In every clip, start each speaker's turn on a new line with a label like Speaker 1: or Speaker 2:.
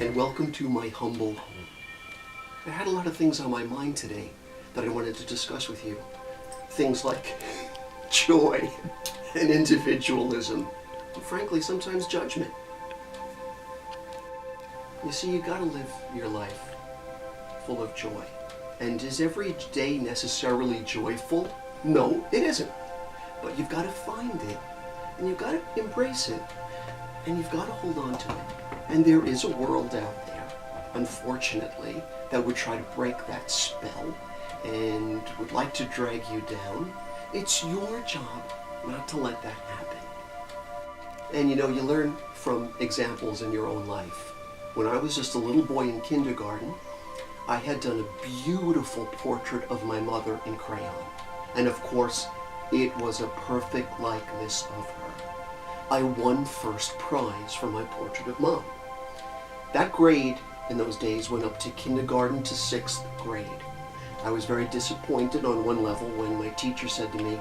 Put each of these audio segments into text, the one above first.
Speaker 1: and welcome to my humble home. I had a lot of things on my mind today that I wanted to discuss with you. Things like joy and individualism, and frankly, sometimes judgment. You see, you gotta live your life full of joy. And is every day necessarily joyful? No, it isn't. But you've got to find it, and you've got to embrace it, and you've got to hold on to it. And there is a world out there, unfortunately, that would try to break that spell and would like to drag you down. It's your job not to let that happen. And you know, you learn from examples in your own life. When I was just a little boy in kindergarten, I had done a beautiful portrait of my mother in crayon. And of course, it was a perfect likeness of her. I won first prize for my portrait of Mom. That grade in those days went up to kindergarten to 6th grade. I was very disappointed on one level when my teacher said to me,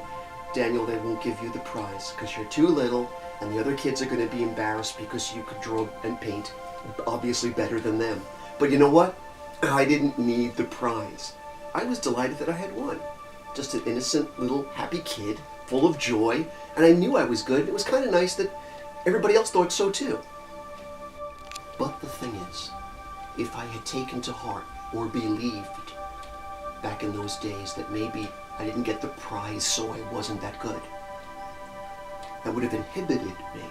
Speaker 1: "Daniel, they won't give you the prize because you're too little and the other kids are going to be embarrassed because you could draw and paint obviously better than them." But you know what? I didn't need the prize. I was delighted that I had won. Just an innocent little happy kid, full of joy, and I knew I was good. It was kind of nice that everybody else thought so too. But the thing is, if I had taken to heart or believed back in those days that maybe I didn't get the prize so I wasn't that good, that would have inhibited me.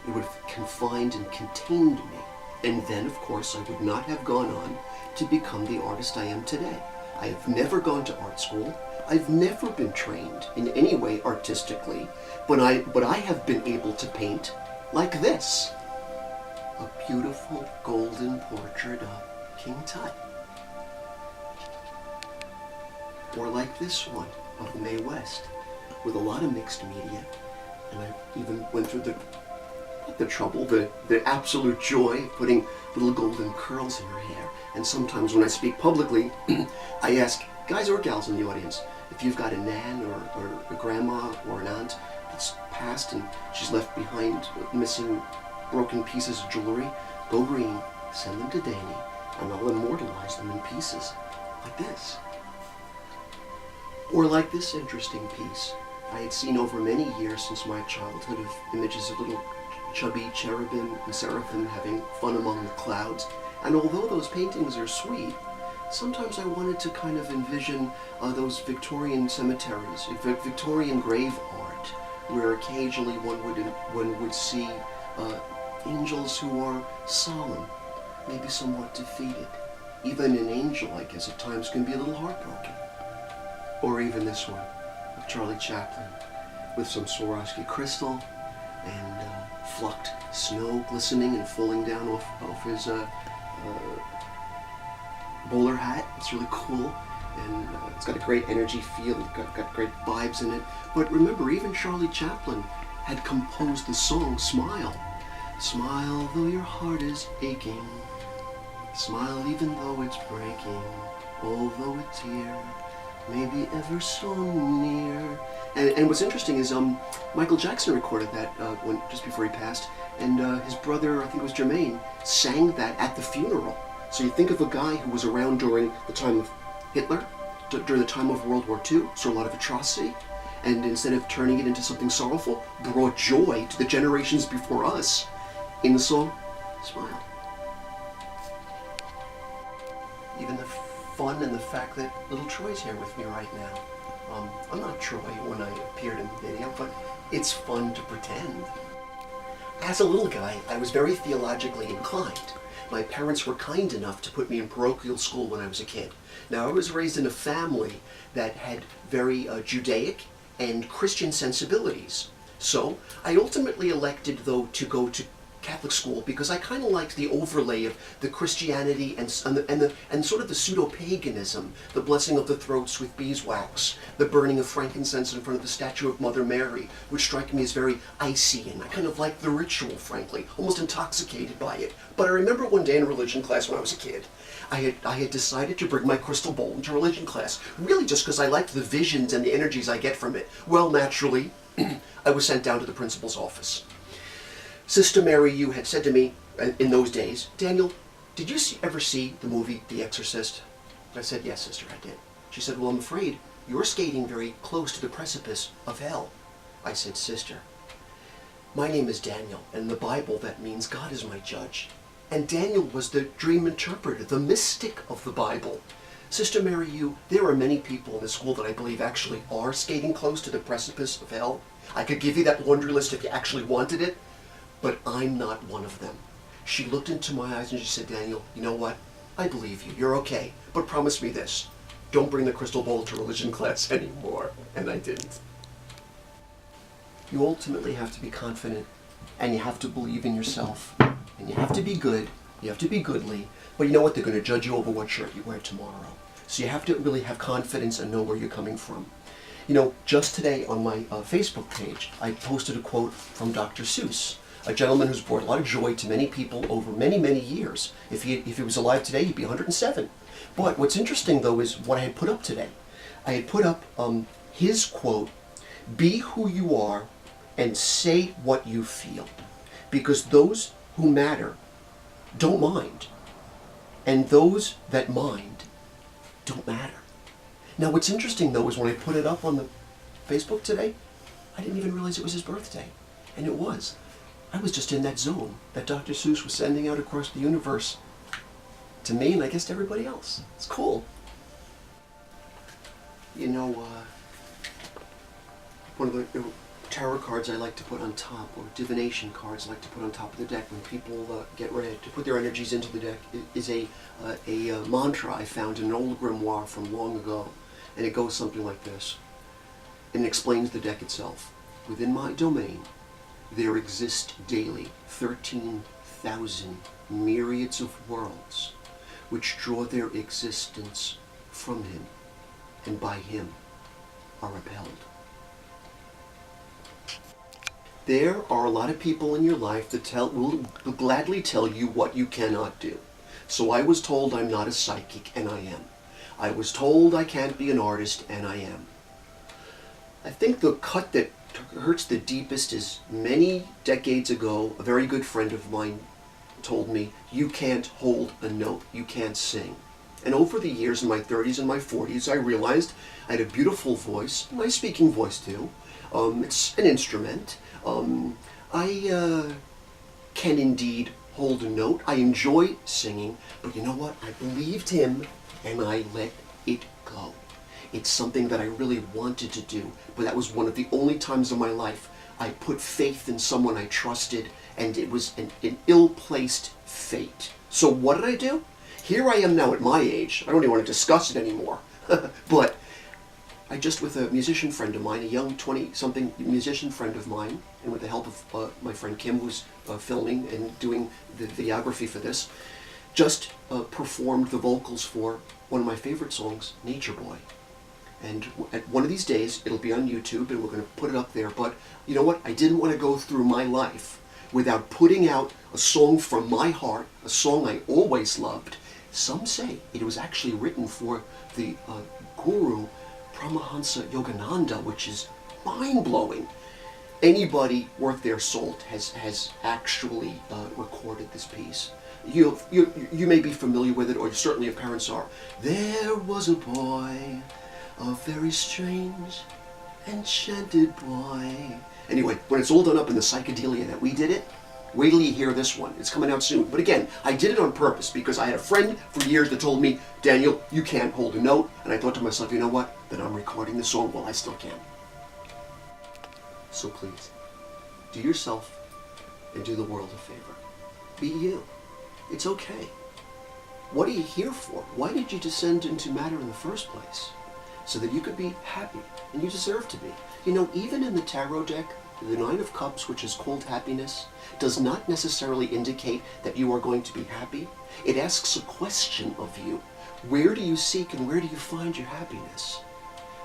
Speaker 1: It would have confined and contained me. And then, of course, I would not have gone on to become the artist I am today. I have never gone to art school. I've never been trained in any way artistically, but I have been able to paint like this. A beautiful golden portrait of King Tut. Or like this one of Mae West, with a lot of mixed media. And I even went through the trouble, the absolute joy of putting little golden curls in her hair. And sometimes when I speak publicly, I ask guys or gals in the audience, if you've got a nan or a grandma or an aunt that's passed and she's left behind missing broken pieces of jewelry, go green, send them to Danny, and I'll immortalize them in pieces, like this. Or like this interesting piece I had seen over many years since my childhood of images of little chubby cherubim and seraphim having fun among the clouds. And although those paintings are sweet, sometimes I wanted to kind of envision those Victorian cemeteries, Victorian grave art, where occasionally one would see angels who are solemn, maybe somewhat defeated. Even an angel, I guess, at times can be a little heartbroken. Or even this one of Charlie Chaplin with some Swarovski crystal and flucked snow glistening and falling down off his bowler hat. It's really cool, and it's got a great energy feel. It's got great vibes in it. But remember, even Charlie Chaplin had composed the song Smile. Smile though your heart is aching. Smile even though it's breaking. Although a tear may be ever so near. And what's interesting is Michael Jackson recorded that just before he passed, and his brother, I think it was Jermaine, sang that at the funeral. So you think of a guy who was around during the time of Hitler, during the time of World War II, so a lot of atrocity, and instead of turning it into something sorrowful, brought joy to the generations before us in the song Smile. Even the fun and the fact that little Troy's here with me right now. I'm not Troy when I appeared in the video, but it's fun to pretend. As a little guy, I was very theologically inclined. My parents were kind enough to put me in parochial school when I was a kid. Now, I was raised in a family that had very Judaic and Christian sensibilities. So I ultimately elected, though, to go to Catholic school because I kind of liked the overlay of the Christianity and sort of the pseudo-paganism, the blessing of the throats with beeswax, the burning of frankincense in front of the statue of Mother Mary, which struck me as very icy, and I kind of liked the ritual, frankly, almost intoxicated by it. But I remember one day in religion class when I was a kid, I had decided to bring my crystal ball into religion class, really just because I liked the visions and the energies I get from it. Well, naturally, I was sent down to the principal's office. Sister Mary Yu had said to me, in those days, Daniel, did you ever see the movie The Exorcist? I said, yes, sister, I did. She said, well, I'm afraid you're skating very close to the precipice of hell. I said, sister, my name is Daniel, and in the Bible that means God is my judge. And Daniel was the dream interpreter, the mystic of the Bible. Sister Mary, there are many people in this school that I believe actually are skating close to the precipice of hell. I could give you that laundry list if you actually wanted it, but I'm not one of them. She looked into my eyes and she said, Daniel, you know what? I believe you. You're okay. But promise me this. Don't bring the crystal ball to religion class anymore. And I didn't. You ultimately have to be confident, and you have to believe in yourself, and you have to be good. You have to be goodly. But you know what? They're going to judge you over what shirt you wear tomorrow. So you have to really have confidence and know where you're coming from. You know, just today on my Facebook page, I posted a quote from Dr. Seuss, a gentleman who's brought a lot of joy to many people over many, many years. If he was alive today, he'd be 107. But what's interesting, though, is what I had put up today. I had put up his quote, be who you are and say what you feel. Because those who matter don't mind. And those that mind don't matter. Now, what's interesting, though, is when I put it up on the Facebook today, I didn't even realize it was his birthday. And it was. I was just in that zone that Dr. Seuss was sending out across the universe to me and I guess to everybody else. It's cool. You know, one of the tarot cards I like to put on top, or divination cards I like to put on top of the deck when people get ready to put their energies into the deck, is a mantra I found in an old grimoire from long ago. And it goes something like this. And it explains the deck itself. Within my domain, there exist daily 13,000 myriads of worlds which draw their existence from him and by him are upheld. There are a lot of people in your life that will gladly tell you what you cannot do. So I was told I'm not a psychic, and I am. I was told I can't be an artist, and I am. I think the cut that hurts the deepest is many decades ago, a very good friend of mine told me, you can't hold a note, you can't sing. And over the years, in my 30s and my 40s, I realized I had a beautiful voice, my speaking voice too. It's an instrument. I can indeed hold a note. I enjoy singing, but you know what? I believed him and I let it go. It's something that I really wanted to do, but that was one of the only times in my life I put faith in someone I trusted, and it was an ill-placed fate. So what did I do? Here I am now at my age. I don't even want to discuss it anymore. But I just, with a musician friend of mine, a young 20-something musician friend of mine, and with the help of my friend Kim, who's filming and doing the videography for this, just performed the vocals for one of my favorite songs, Nature Boy. And at one of these days, it'll be on YouTube, and we're going to put it up there. But you know what? I didn't want to go through my life without putting out a song from my heart, a song I always loved. Some say it was actually written for the Guru Paramahansa Yogananda, which is mind-blowing. Anybody worth their salt has actually recorded this piece. You may be familiar with it, or certainly your parents are. There was a boy, a very strange, enchanted boy. Anyway, when it's all done up in the psychedelia that we did it, wait till you hear this one. It's coming out soon. But again, I did it on purpose because I had a friend for years that told me, Daniel, you can't hold a note. And I thought to myself, you know what? Then I'm recording the song while I still can. So please, do yourself and do the world a favor. Be you. It's okay. What are you here for? Why did you descend into matter in the first place? So that you could be happy, and you deserve to be. You know, even in the tarot deck, the Nine of Cups, which is called happiness, does not necessarily indicate that you are going to be happy. It asks a question of you. Where do you seek and where do you find your happiness?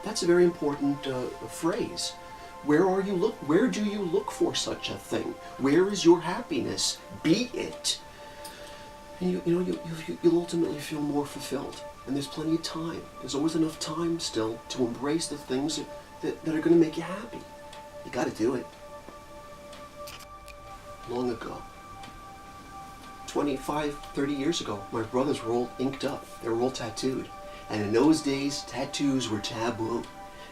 Speaker 1: That's a very important phrase. Where do you look for such a thing? Where is your happiness? Be it. And you'll ultimately feel more fulfilled. And there's plenty of time. There's always enough time still to embrace the things that are going to make you happy. You got to do it. Long ago, 25, 30 years ago, my brothers were all inked up. They were all tattooed. And in those days, tattoos were taboo.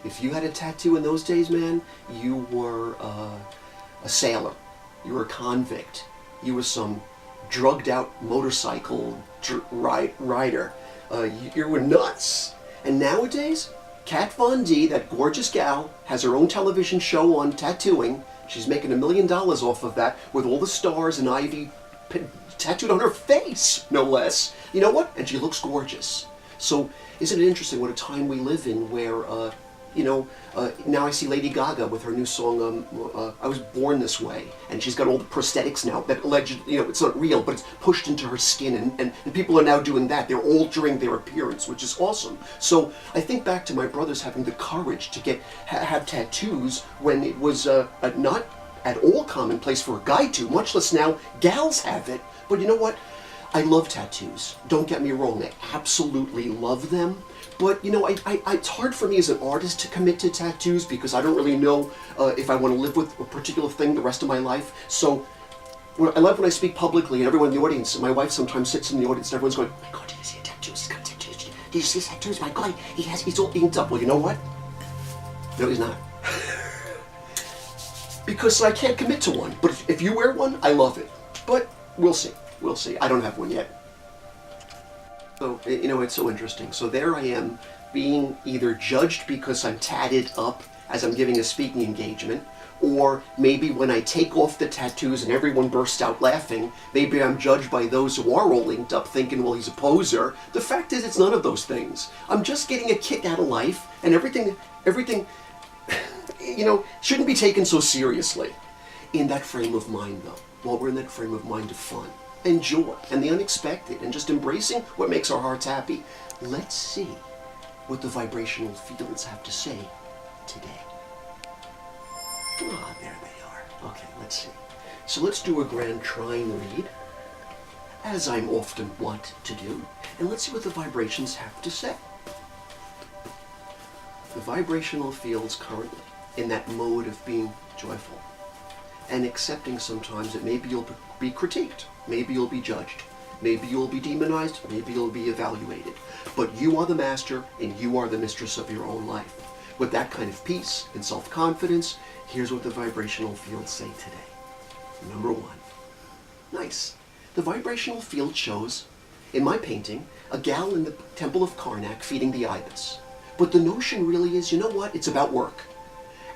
Speaker 1: If you had a tattoo in those days, man, you were a sailor. You were a convict. You were some drugged out motorcycle rider. You were nuts. And nowadays, Kat Von D, that gorgeous gal, has her own television show on tattooing. She's making $1 million off of that with all the stars and ivy tattooed on her face, no less. You know what? And she looks gorgeous. So isn't it interesting what a time we live in where, now I see Lady Gaga with her new song, I Was Born This Way, and she's got all the prosthetics now that allegedly, it's not real, but it's pushed into her skin, and people are now doing that. They're altering their appearance, which is awesome. So I think back to my brothers having the courage to have tattoos when it was not at all commonplace for a guy to, much less now gals have it. But you know what? I love tattoos. Don't get me wrong, I absolutely love them. But it's hard for me as an artist to commit to tattoos because I don't really know if I want to live with a particular thing the rest of my life. So I love when I speak publicly and everyone in the audience, and my wife sometimes sits in the audience and everyone's going, "Oh my God, did you see tattoos? He's got tattoos. Did you see his tattoos? My God, he's all inked up." Well, you know what? No, he's not. Because I can't commit to one. But if you wear one, I love it. But we'll see. We'll see. I don't have one yet. So, it's so interesting. So there I am being either judged because I'm tatted up as I'm giving a speaking engagement, or maybe when I take off the tattoos and everyone bursts out laughing, maybe I'm judged by those who are all inked up thinking, well, he's a poser. The fact is, it's none of those things. I'm just getting a kick out of life, and everything, shouldn't be taken so seriously. In that frame of mind, though, while we're in that frame of mind of fun and joy and the unexpected and just embracing what makes our hearts happy, let's see what the vibrational fields have to say today. Ah, there they are. Okay, let's see. So let's do a grand trine read, as I'm often wont to do, and let's see what the vibrations have to say. The vibrational fields currently in that mode of being joyful and accepting sometimes that maybe you'll be critiqued, maybe you'll be judged, maybe you'll be demonized, maybe you'll be evaluated. But you are the master and you are the mistress of your own life. With that kind of peace and self-confidence, here's what the vibrational fields say today. Number 1. Nice. The vibrational field shows, in my painting, a gal in the temple of Karnak feeding the ibis. But the notion really is, you know what? It's about work.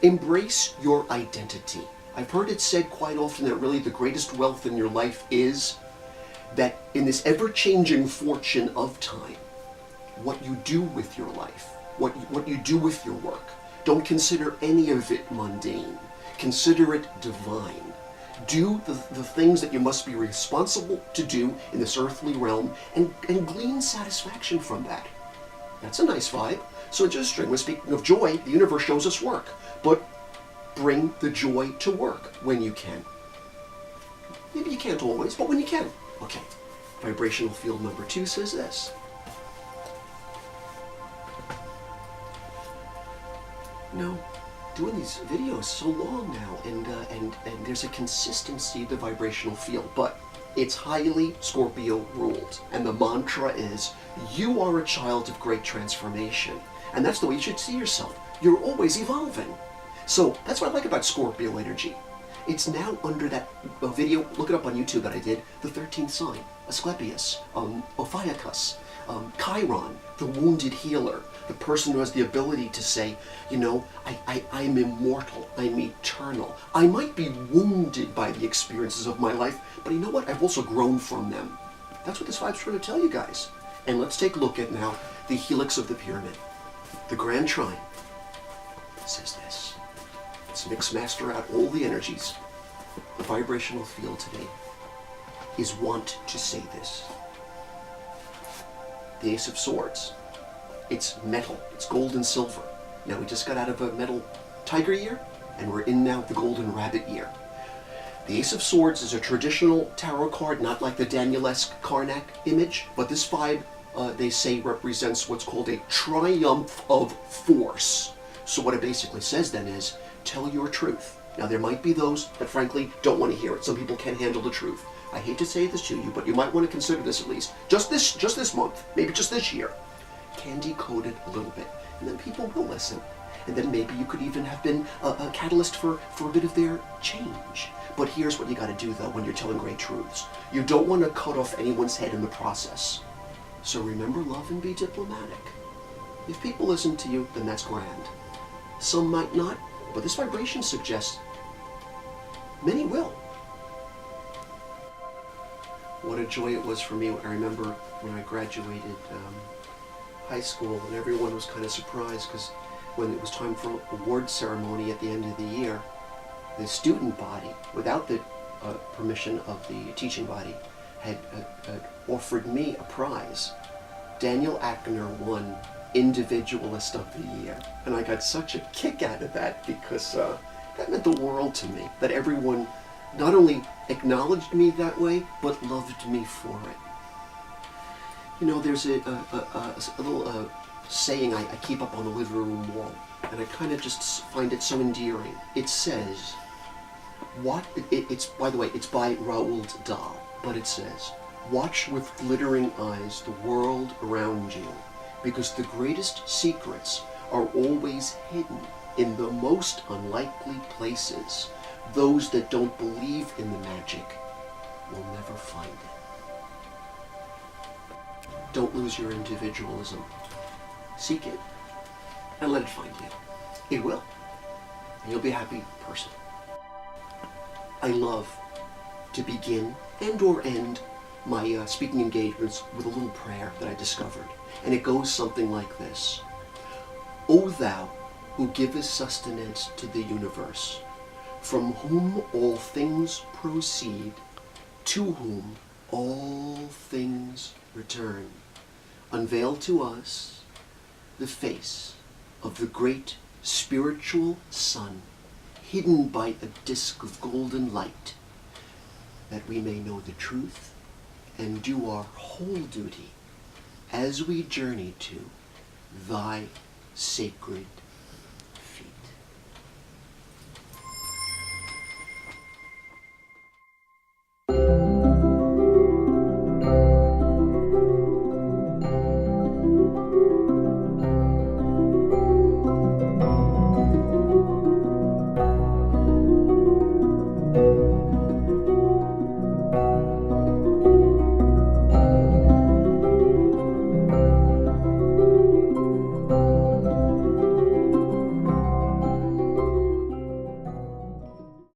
Speaker 1: Embrace your identity. I've heard it said quite often that really the greatest wealth in your life is that in this ever-changing fortune of time, what you do with your life, what you do with your work, don't consider any of it mundane. Consider it divine. Do the things that you must be responsible to do in this earthly realm and glean satisfaction from that. That's a nice vibe. So just string, when speaking of joy, the universe shows us work. But bring the joy to work when you can. Maybe you can't always, but when you can. Okay, vibrational field number 2 says this. Doing these videos so long now, and there's a consistency to the vibrational field, but it's highly Scorpio ruled. And the mantra is, you are a child of great transformation. And that's the way you should see yourself. You're always evolving. So that's what I like about Scorpio energy. It's now under that video, look it up on YouTube that I did, the 13th sign, Asclepius, Ophiuchus, Chiron, the wounded healer, the person who has the ability to say, I'm immortal, I'm eternal. I might be wounded by the experiences of my life, but you know what? I've also grown from them. That's what this vibe's trying to tell you guys. And let's take a look at now the helix of the pyramid. The grand trine says this. Let's mix master out all the energies. The vibrational field today is wont to say this. The Ace of Swords. It's metal. It's gold and silver. Now we just got out of a metal tiger year, and we're in now the golden rabbit year. The Ace of Swords is a traditional tarot card, not like the Daniel-esque Karnak image, but this vibe, they say, represents what's called a triumph of force. So what it basically says then is, tell your truth. Now, there might be those that frankly don't want to hear it. Some people can't handle the truth. I hate to say this to you, but you might want to consider this at least. Just this month, maybe just this year. Can decode it a little bit, and then people will listen. And then maybe you could even have been a catalyst for a bit of their change. But here's what you got to do, though, when you're telling great truths. You don't want to cut off anyone's head in the process. So remember, love and be diplomatic. If people listen to you, then that's grand. Some might not, but this vibration suggests many will. What a joy it was for me. I remember when I graduated high school, and everyone was kind of surprised because when it was time for award ceremony at the end of the year, the student body, without the permission of the teaching body, had offered me a prize. Daniel Ackner won Individualist of the Year. And I got such a kick out of that because that meant the world to me, that everyone not only acknowledged me that way, but loved me for it. You know, there's a little saying I keep up on the living room wall, and I kind of just find it so endearing. It says, it's by the way, it's by Roald Dahl, but it says, "Watch with glittering eyes the world around you, because the greatest secrets are always hidden in the most unlikely places. Those that don't believe in the magic will never find it." Don't lose your individualism. Seek it and let it find you. It will. And you'll be a happy person. I love to begin and or end my speaking engagements with a little prayer that I discovered. And it goes something like this. O thou who givest sustenance to the universe, from whom all things proceed, to whom all things return, unveil to us the face of the great spiritual sun, hidden by a disk of golden light, that we may know the truth and do our whole duty as we journey to thy sacred